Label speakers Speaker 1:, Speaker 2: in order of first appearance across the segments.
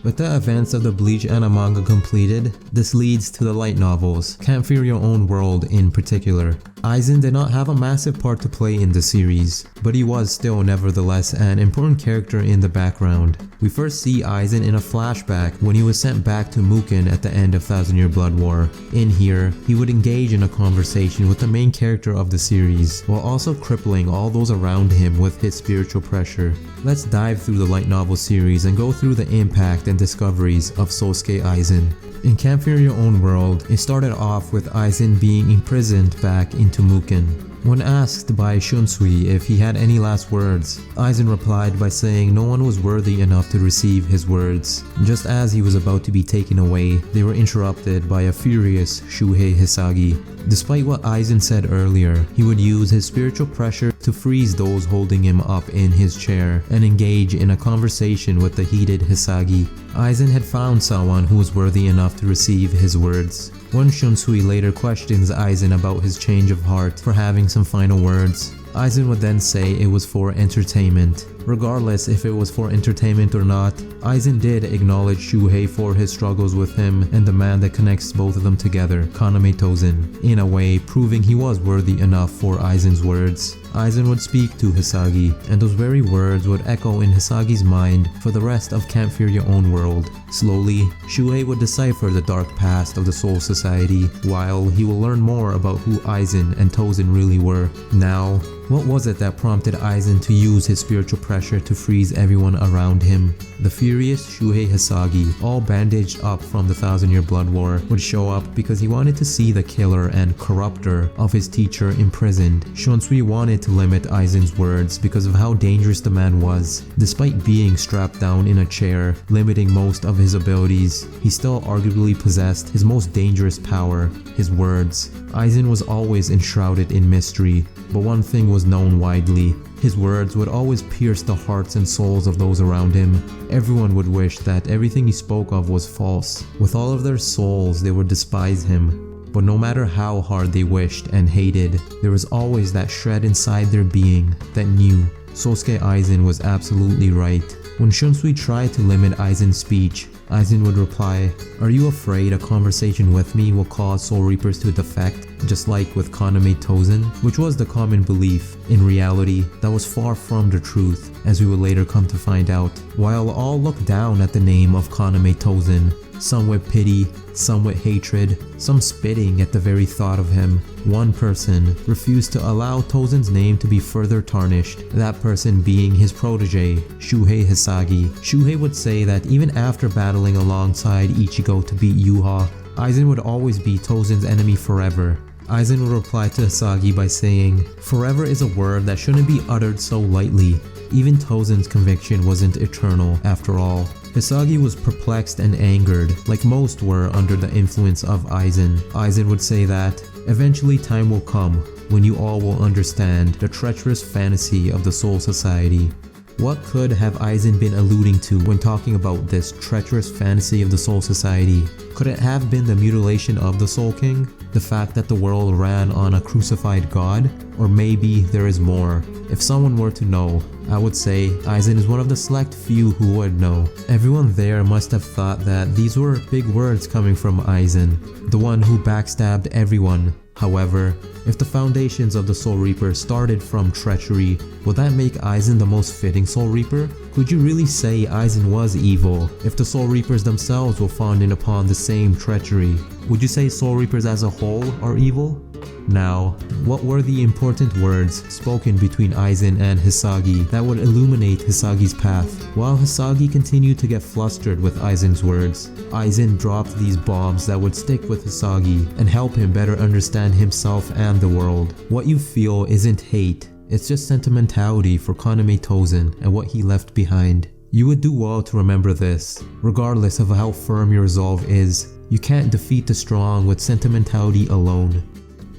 Speaker 1: With the events of the Bleach and manga completed, this leads to the light novels, Can't Fear Your Own World in particular. Aizen did not have a massive part to play in the series, but he was still nevertheless an important character in the background. We first see Aizen in a flashback when he was sent back to Mukon at the end of Thousand Year Blood War. In here, he would engage in a conversation with the main character of the series, while also crippling all those around him with his spiritual pressure. Let's dive through the light novel series and go through the impact and discoveries of Sosuke Aizen. In Can't Fear Your Own World, it started off with Aizen being imprisoned back into Mukon. When asked by Shunsui if he had any last words, Aizen replied by saying no one was worthy enough to receive his words. Just as he was about to be taken away, they were interrupted by a furious Shuhei Hisagi. Despite what Aizen said earlier, he would use his spiritual pressure to freeze those holding him up in his chair and engage in a conversation with the heated Hisagi. Aizen had found someone who was worthy enough to receive his words. When Shunsui later questions Aizen about his change of heart for having some final words, Aizen would then say it was for entertainment. Regardless if it was for entertainment or not, Aizen did acknowledge Shuhei for his struggles with him and the man that connects both of them together, Kaname Tozen, in a way proving he was worthy enough for Aizen's words. Aizen would speak to Hisagi, and those very words would echo in Hisagi's mind for the rest of Can't Fear Your Own World. Slowly, Shuhei would decipher the dark past of the Soul Society, while he will learn more about who Aizen and Tozen really were. Now, what was it that prompted Aizen to use his spiritual pressure to freeze everyone around him? The furious Shuhei Hisagi, all bandaged up from the Thousand Year Blood War, would show up because he wanted to see the killer and corrupter of his teacher imprisoned. Shunsui wanted to limit Aizen's words because of how dangerous the man was. Despite being strapped down in a chair, limiting most of his abilities, he still arguably possessed his most dangerous power, his words. Aizen was always enshrouded in mystery, but one thing was known widely. His words would always pierce the hearts and souls of those around him. Everyone would wish that everything he spoke of was false. With all of their souls, they would despise him. But no matter how hard they wished and hated, there was always that shred inside their being that knew Sosuke Aizen was absolutely right. When Shunsui tried to limit Aizen's speech, Aizen would reply, "Are you afraid a conversation with me will cause Soul Reapers to defect, just like with Kaname Tozen?" Which was the common belief. In reality, that was far from the truth, as we would later come to find out. While all looked down at the name of Kaname Tozen, some with pity, some with hatred, some spitting at the very thought of him, one person refused to allow Tozen's name to be further tarnished, that person being his protege, Shuhei Hisagi. Shuhei would say that even after battling alongside Ichigo to beat Yuha, Aizen would always be Tozen's enemy forever. Aizen would reply to Hisagi by saying, "Forever is a word that shouldn't be uttered so lightly. Even Tozen's conviction wasn't eternal after all." Hisagi was perplexed and angered, like most were under the influence of Aizen. Aizen would say that, "Eventually time will come when you all will understand the treacherous fantasy of the Soul Society." What could have Aizen been alluding to when talking about this treacherous fantasy of the Soul Society? Could it have been the mutilation of the Soul King? The fact that the world ran on a crucified god? Or maybe there is more? If someone were to know, I would say Aizen is one of the select few who would know. Everyone there must have thought that these were big words coming from Aizen, the one who backstabbed everyone. However, if the foundations of the Soul Reaper started from treachery, would that make Aizen the most fitting Soul Reaper? Could you really say Aizen was evil if the Soul Reapers themselves were founded upon the same treachery? Would you say Soul Reapers as a whole are evil? Now, what were the important words spoken between Aizen and Hisagi that would illuminate Hisagi's path? While Hisagi continued to get flustered with Aizen's words, Aizen dropped these bombs that would stick with Hisagi and help him better understand himself and the world. What you feel isn't hate, it's just sentimentality for Kaname Tozen and what he left behind. You would do well to remember this. Regardless of how firm your resolve is, you can't defeat the strong with sentimentality alone.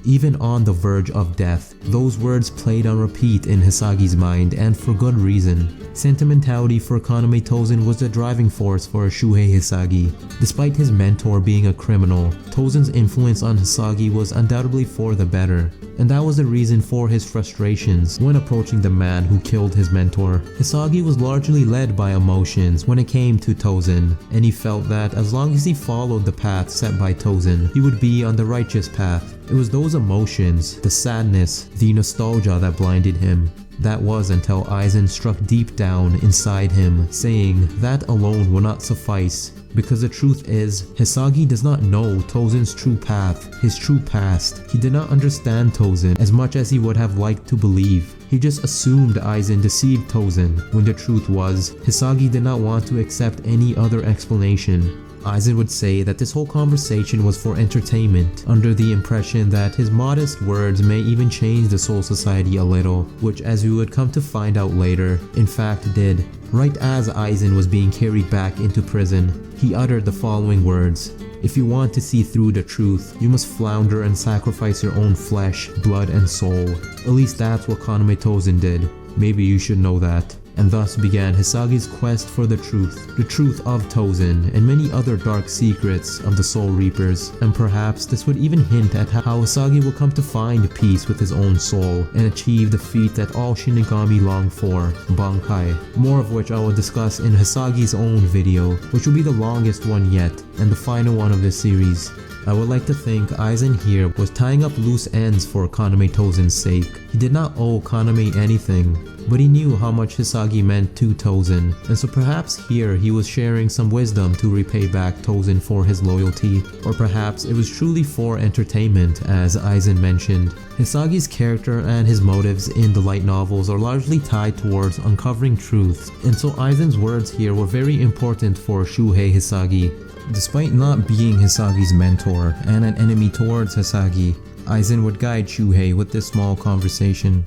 Speaker 1: even on the verge of death. Those words played on repeat in Hisagi's mind, and for good reason. Sentimentality for Kaname Tozen was the driving force for Shuhei Hisagi. Despite his mentor being a criminal, Tozen's influence on Hisagi was undoubtedly for the better, and that was the reason for his frustrations when approaching the man who killed his mentor. Hisagi was largely led by emotions when it came to Tozen, and he felt that as long as he followed the path set by Tozen, he would be on the righteous path. It was those emotions, the sadness, the nostalgia that blinded him. That was until Aizen struck deep down inside him, saying that alone will not suffice. Because the truth is, Hisagi does not know Tozen's true path, his true past. He did not understand Tozen as much as he would have liked to believe. He just assumed Aizen deceived Tozen, when the truth was, Hisagi did not want to accept any other explanation. Aizen would say that this whole conversation was for entertainment, under the impression that his modest words may even change the Soul Society a little, which, as we would come to find out later, in fact did. Right as Aizen was being carried back into prison, he uttered the following words: "If you want to see through the truth, you must flounder and sacrifice your own flesh, blood, and soul. At least that's what Kaname Tozen did. Maybe you should know that." And thus began Hisagi's quest for the truth of Tozen, and many other dark secrets of the Soul Reapers. And perhaps this would even hint at how Hisagi will come to find peace with his own soul, and achieve the feat that all Shinigami long for, Bankai. More of which I will discuss in Hisagi's own video, which will be the longest one yet, and the final one of this series. I would like to think Aizen here was tying up loose ends for Kaname Tozen's sake. He did not owe Kaname anything, but he knew how much Hisagi meant to Tozen, and so perhaps here he was sharing some wisdom to repay back Tozen for his loyalty, or perhaps it was truly for entertainment, as Aizen mentioned. Hisagi's character and his motives in the light novels are largely tied towards uncovering truths, and so Aizen's words here were very important for Shuhei Hisagi. Despite not being Hisagi's mentor and an enemy towards Hisagi, Aizen would guide Shuhei with this small conversation.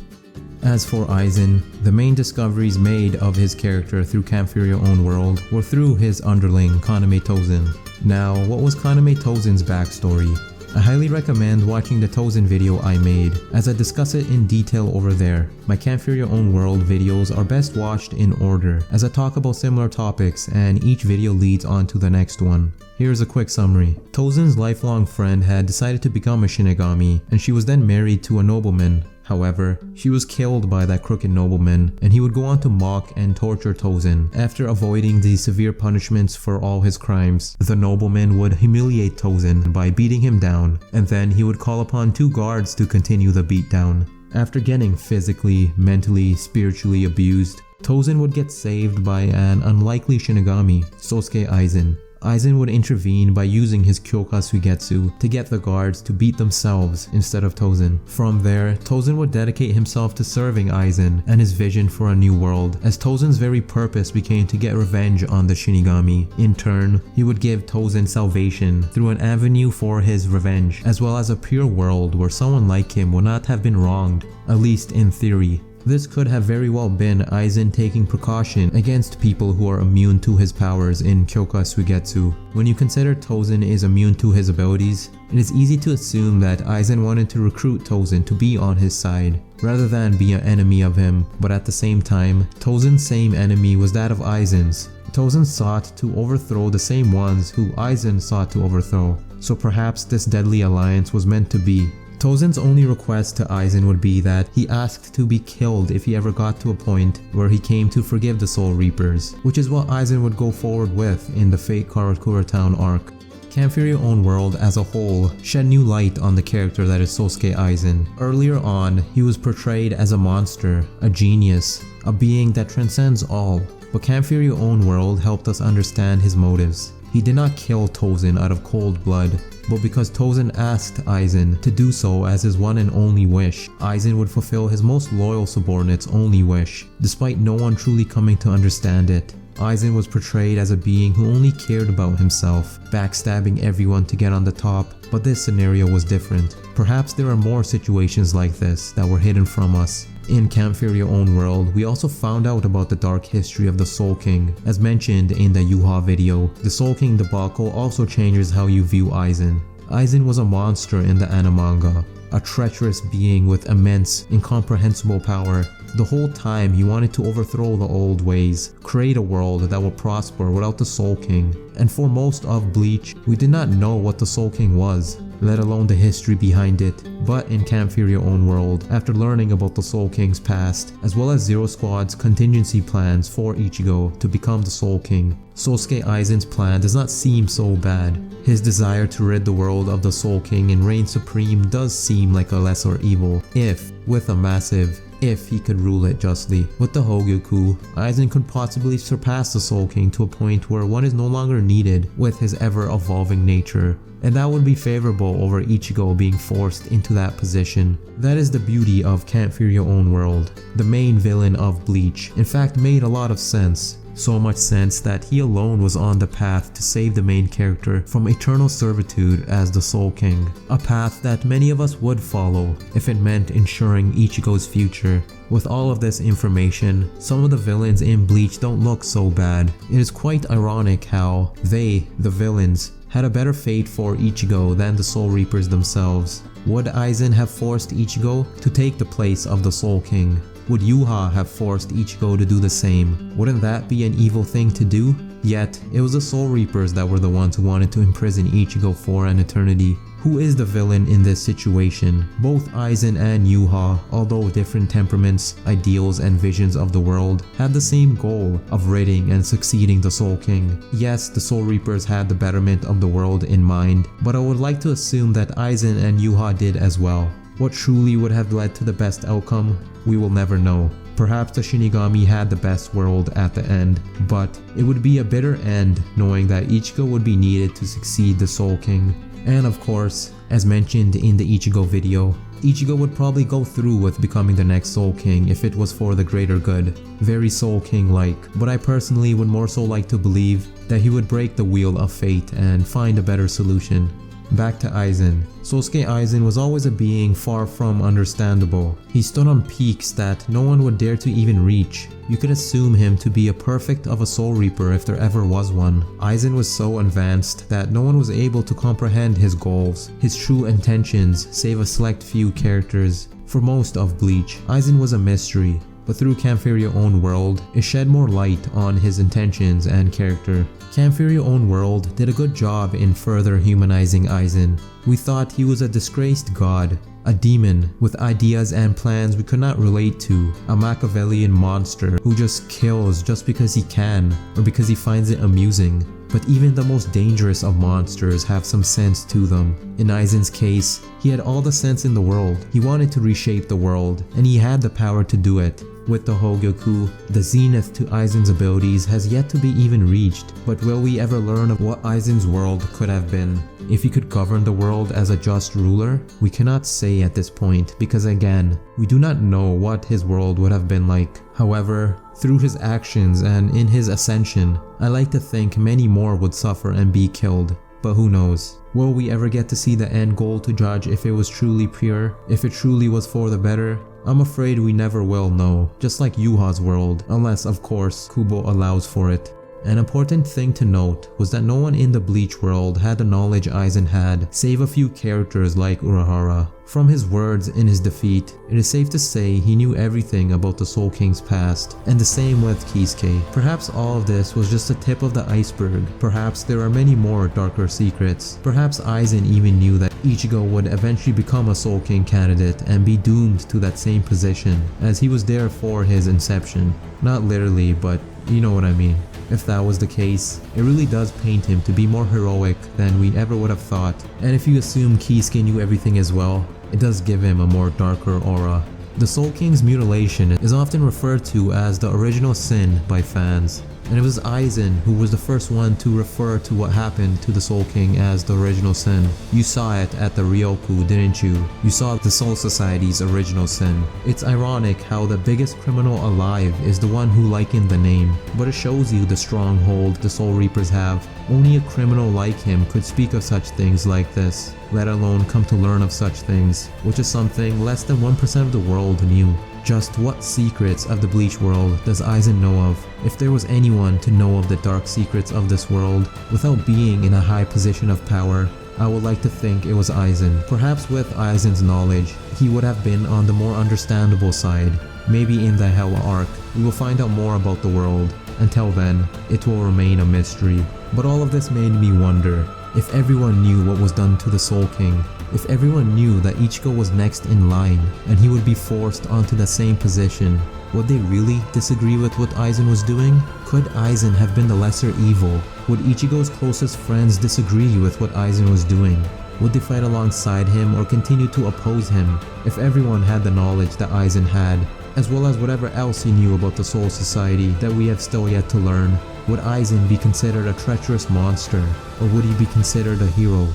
Speaker 1: As for Aizen, the main discoveries made of his character through Camp for Your Own World were through his underling Kaname Tozen. Now, what was Kaname Tozen's backstory? I highly recommend watching the Tozen video I made, as I discuss it in detail over there. My Camp for Your Own World videos are best watched in order, as I talk about similar topics and each video leads on to the next one. Here's a quick summary. Tozen's lifelong friend had decided to become a Shinigami, and she was then married to a nobleman. However, she was killed by that crooked nobleman, and he would go on to mock and torture Tozen. After avoiding the severe punishments for all his crimes, the nobleman would humiliate Tozen by beating him down, and then he would call upon 2 guards to continue the beatdown. After getting physically, mentally, spiritually abused, Tozen would get saved by an unlikely Shinigami, Sosuke Aizen. Aizen would intervene by using his Kyoka Suigetsu to get the guards to beat themselves instead of Tozen. From there, Tozen would dedicate himself to serving Aizen and his vision for a new world, as Tozen's very purpose became to get revenge on the Shinigami. In turn, he would give Tozen salvation through an avenue for his revenge, as well as a pure world where someone like him would not have been wronged, at least in theory. This could have very well been Aizen taking precaution against people who are immune to his powers in Kyoka Suigetsu. When you consider Tozen is immune to his abilities, it is easy to assume that Aizen wanted to recruit Tozen to be on his side, rather than be an enemy of him. But at the same time, Tozen's same enemy was that of Aizen's. Tozen sought to overthrow the same ones who Aizen sought to overthrow, so perhaps this deadly alliance was meant to be. Tozen's only request to Aizen would be that he asked to be killed if he ever got to a point where he came to forgive the Soul Reapers, which is what Aizen would go forward with in the Fate Karakura Town arc. Camp for Your Own World as a whole shed new light on the character that is Sosuke Aizen. Earlier on, he was portrayed as a monster, a genius, a being that transcends all, but Camp for Your Own World helped us understand his motives. He did not kill Tozen out of cold blood, but because Tozen asked Aizen to do so as his one and only wish, Aizen would fulfill his most loyal subordinate's only wish, despite no one truly coming to understand it. Aizen was portrayed as a being who only cared about himself, backstabbing everyone to get on the top, but this scenario was different. Perhaps there are more situations like this that were hidden from us. In Camp for Your Own World, we also found out about the dark history of the Soul King. As mentioned in the Yuha video, the Soul King debacle also changes how you view Aizen. Aizen was a monster in the anime manga, a treacherous being with immense, incomprehensible power. The whole time he wanted to overthrow the old ways, create a world that would prosper without the Soul King. And for most of Bleach, we did not know what the Soul King was, let alone the history behind it. But in Camp Fury Own World, after learning about the Soul King's past, as well as Zero Squad's contingency plans for Ichigo to become the Soul King, Sosuke Aizen's plan does not seem so bad. His desire to rid the world of the Soul King and reign supreme does seem like a lesser evil, if, with a massive if, he could rule it justly. With the Hogyoku, Aizen could possibly surpass the Soul King to a point where one is no longer needed with his ever-evolving nature, and that would be favorable over Ichigo being forced into that position. That is the beauty of Camp Fury Own World. The main villain of Bleach, in fact, made a lot of sense. So much sense that he alone was on the path to save the main character from eternal servitude as the Soul King, a path that many of us would follow if it meant ensuring Ichigo's future. With all of this information, some of the villains in Bleach don't look so bad. It is quite ironic how they, the villains, had a better fate for Ichigo than the Soul Reapers themselves. Would Aizen have forced Ichigo to take the place of the Soul King? Would Yuha have forced Ichigo to do the same? Wouldn't that be an evil thing to do? Yet, it was the Soul Reapers that were the ones who wanted to imprison Ichigo for an eternity. Who is the villain in this situation? Both Aizen and Yuha, although different temperaments, ideals, and visions of the world, had the same goal of ridding and succeeding the Soul King. Yes, the Soul Reapers had the betterment of the world in mind, but I would like to assume that Aizen and Yuha did as well. What truly would have led to the best outcome, we will never know. Perhaps the Shinigami had the best world at the end, but it would be a bitter end knowing that Ichigo would be needed to succeed the Soul King. And of course, as mentioned in the Ichigo video, Ichigo would probably go through with becoming the next Soul King if it was for the greater good. Very Soul King-like, but I personally would more so like to believe that he would break the wheel of fate and find a better solution. Back to Aizen. Sosuke Aizen was always a being far from understandable. He stood on peaks that no one would dare to even reach. You could assume him to be a perfect of a Soul Reaper if there ever was one. Aizen was so advanced that no one was able to comprehend his goals, his true intentions, save a select few characters. For most of Bleach, Aizen was a mystery, but through Camp Fury Own World, it shed more light on his intentions and character. Camp Fury Own World did a good job in further humanizing Aizen. We thought he was a disgraced god, a demon with ideas and plans we could not relate to, a Machiavellian monster who just kills just because he can or because he finds it amusing. But even the most dangerous of monsters have some sense to them. In Aizen's case, he had all the sense in the world. He wanted to reshape the world, and he had the power to do it. With the Hogyoku, the zenith to Aizen's abilities has yet to be even reached, but will we ever learn of what Aizen's world could have been? If he could govern the world as a just ruler? We cannot say at this point because again, we do not know what his world would have been like. However, through his actions and in his ascension, I like to think many more would suffer and be killed. But who knows? Will we ever get to see the end goal to judge if it was truly pure, if it truly was for the better? I'm afraid we never will know, just like Yuha's world, unless of course Kubo allows for it. An important thing to note was that no one in the Bleach world had the knowledge Aizen had, save a few characters like Urahara. From his words in his defeat, it is safe to say he knew everything about the Soul King's past, and the same with Kisuke. Perhaps all of this was just the tip of the iceberg. Perhaps there are many more darker secrets. Perhaps Aizen even knew that Ichigo would eventually become a Soul King candidate and be doomed to that same position, as he was there for his inception. Not literally, but you know what I mean. If that was the case, it really does paint him to be more heroic than we ever would have thought. And if you assume Kisuke knew everything as well, it does give him a more darker aura. The Soul King's mutilation is often referred to as the original sin by fans, and it was Aizen who was the first one to refer to what happened to the Soul King as the original sin. You saw it at the Ryoku, didn't you? You saw the Soul Society's original sin. It's ironic how the biggest criminal alive is the one who likened the name, but it shows you the stronghold the Soul Reapers have. Only a criminal like him could speak of such things like this, let alone come to learn of such things, which is something less than 1% of the world knew. Just what secrets of the Bleach world does Aizen know of? If there was anyone to know of the dark secrets of this world without being in a high position of power, I would like to think it was Aizen. Perhaps with Aizen's knowledge, he would have been on the more understandable side. Maybe in the Hell arc, we will find out more about the world. Until then, it will remain a mystery. But all of this made me wonder, if everyone knew what was done to the Soul King, if everyone knew that Ichigo was next in line and he would be forced onto the same position, would they really disagree with what Aizen was doing? Could Aizen have been the lesser evil? Would Ichigo's closest friends disagree with what Aizen was doing? Would they fight alongside him or continue to oppose him if everyone had the knowledge that Aizen had, as well as whatever else he knew about the Soul Society that we have still yet to learn? Would Aizen be considered a treacherous monster, or would he be considered a hero?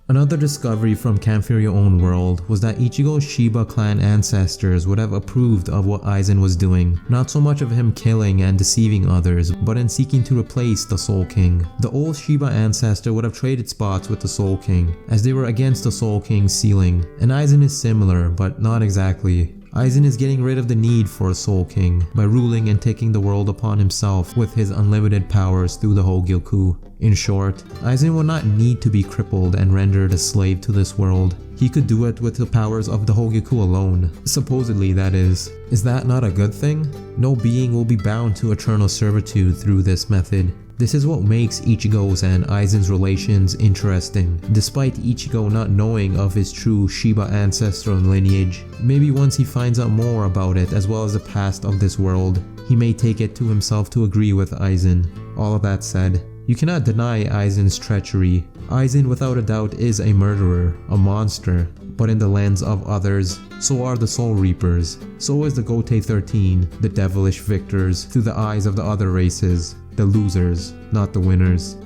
Speaker 1: Another discovery from Camp Fear Your Own World was that Ichigo's Shiba clan ancestors would have approved of what Aizen was doing, not so much of him killing and deceiving others, but in seeking to replace the Soul King. The old Shiba ancestor would have traded spots with the Soul King, as they were against the Soul King's ceiling, and Aizen is similar, but not exactly. Aizen is getting rid of the need for a Soul King by ruling and taking the world upon himself with his unlimited powers through the Hogyoku. In short, Aizen will not need to be crippled and rendered a slave to this world. He could do it with the powers of the Hogyoku alone. Supposedly, that is. Is that not a good thing? No being will be bound to eternal servitude through this method. This is what makes Ichigo's and Aizen's relations interesting, despite Ichigo not knowing of his true Shiba ancestral lineage. Maybe once he finds out more about it as well as the past of this world, he may take it to himself to agree with Aizen. All of that said, you cannot deny Aizen's treachery. Aizen without a doubt is a murderer, a monster, but in the lens of others, so are the Soul Reapers. So is the Gote 13, the devilish victors, through the eyes of the other races. The losers, not the winners.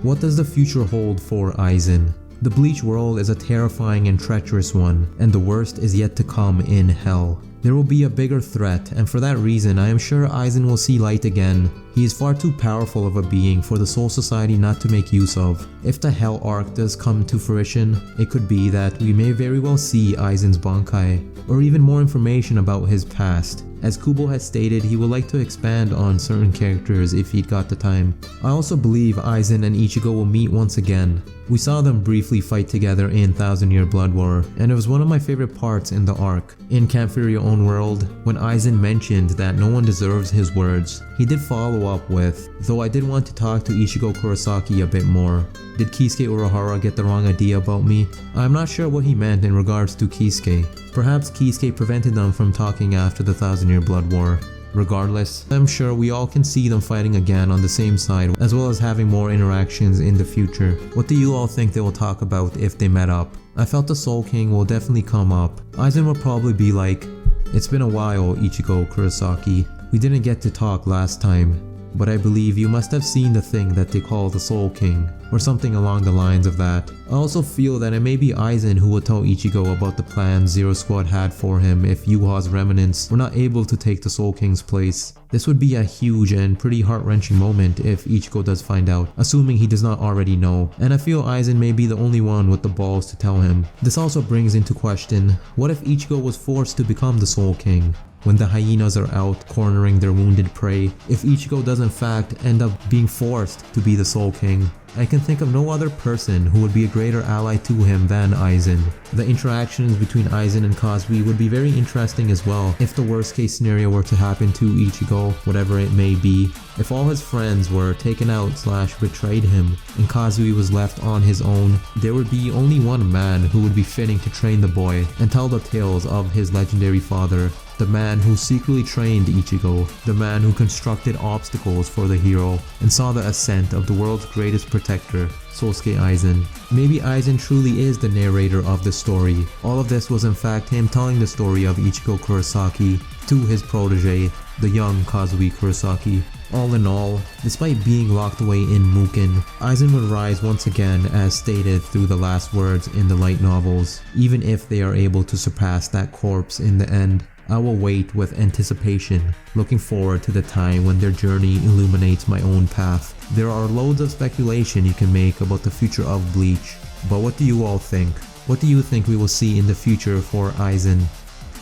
Speaker 1: What does the future hold for Aizen? The Bleach world is a terrifying and treacherous one, and the worst is yet to come in Hell. There will be a bigger threat, and for that reason I am sure Aizen will see light again. He is far too powerful of a being for the Soul Society not to make use of. If the Hell arc does come to fruition, it could be that we may very well see Aizen's Bankai, or even more information about his past. As Kubo has stated, he would like to expand on certain characters if he'd got the time. I also believe Aizen and Ichigo will meet once again. We saw them briefly fight together in Thousand Year Blood War, and it was one of my favorite parts in the arc. In Camp Fear Your Own World, when Aizen mentioned that no one deserves his words, he did follow up with, though I did want to talk to Ichigo Kurosaki a bit more. Did Kisuke Urahara get the wrong idea about me? I'm not sure what he meant in regards to Kisuke. Perhaps Kisuke prevented them from talking after the Thousand Year Blood War. Regardless, I'm sure we all can see them fighting again on the same side, as well as having more interactions in the future. What do you all think they will talk about if they met up? I felt the Soul King will definitely come up. Aizen will probably be like, "It's been a while, Ichigo Kurosaki. We didn't get to talk last time, but I believe you must have seen the thing that they call the Soul King," or something along the lines of that. I also feel that it may be Aizen who will tell Ichigo about the plans Zero Squad had for him if Yuha's remnants were not able to take the Soul King's place. This would be a huge and pretty heart-wrenching moment if Ichigo does find out, assuming he does not already know, and I feel Aizen may be the only one with the balls to tell him. This also brings into question, what if Ichigo was forced to become the Soul King? When the hyenas are out cornering their wounded prey, if Ichigo does in fact end up being forced to be the Soul King, I can think of no other person who would be a greater ally to him than Aizen. The interactions between Aizen and Kazuhi would be very interesting as well if the worst case scenario were to happen to Ichigo, whatever it may be. If all his friends were taken out / betrayed him and Kazuhi was left on his own, there would be only one man who would be fitting to train the boy and tell the tales of his legendary father. The man who secretly trained Ichigo, the man who constructed obstacles for the hero and saw the ascent of the world's greatest protector, Sosuke Aizen. Maybe Aizen truly is the narrator of the story. All of this was in fact him telling the story of Ichigo Kurosaki to his protege, the young Kazuhi Kurosaki. All in all, despite being locked away in Mukin, Aizen would rise once again as stated through the last words in the light novels, even if they are able to surpass that corpse in the end. I will wait with anticipation, looking forward to the time when their journey illuminates my own path. There are loads of speculation you can make about the future of Bleach, but what do you all think? What do you think we will see in the future for Aizen?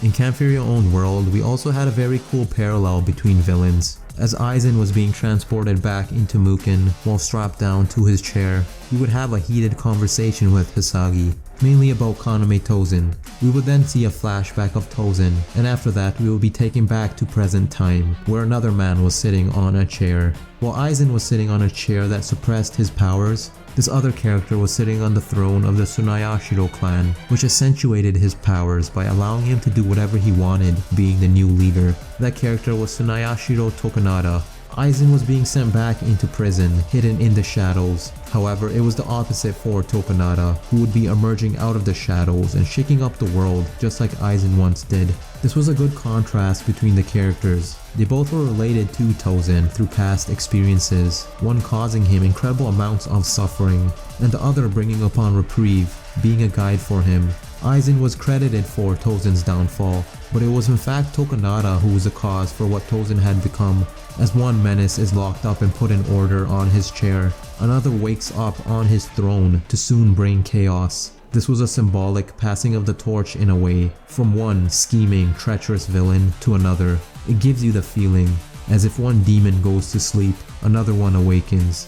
Speaker 1: In Camp Fear Your Own World, we also had a very cool parallel between villains. As Aizen was being transported back into Muken while strapped down to his chair, we would have a heated conversation with Hisagi, mainly about Kaname Tozen. We would then see a flashback of Tozen, and after that we will be taken back to present time, where another man was sitting on a chair. While Aizen was sitting on a chair that suppressed his powers, this other character was sitting on the throne of the Tsunayashiro clan, which accentuated his powers by allowing him to do whatever he wanted, being the new leader. That character was Tsunayashiro Tokunada. Aizen was being sent back into prison, hidden in the shadows. However, it was the opposite for Tokunada, who would be emerging out of the shadows and shaking up the world just like Aizen once did. This was a good contrast between the characters. They both were related to Tozen through past experiences, one causing him incredible amounts of suffering, and the other bringing upon reprieve, being a guide for him. Aizen was credited for Tozen's downfall, but it was in fact Tokunada who was the cause for what Tozen had become. As one menace is locked up and put in order on his chair, another wakes up on his throne to soon bring chaos. This was a symbolic passing of the torch in a way, from one scheming, treacherous villain to another. It gives you the feeling, as if one demon goes to sleep, another one awakens.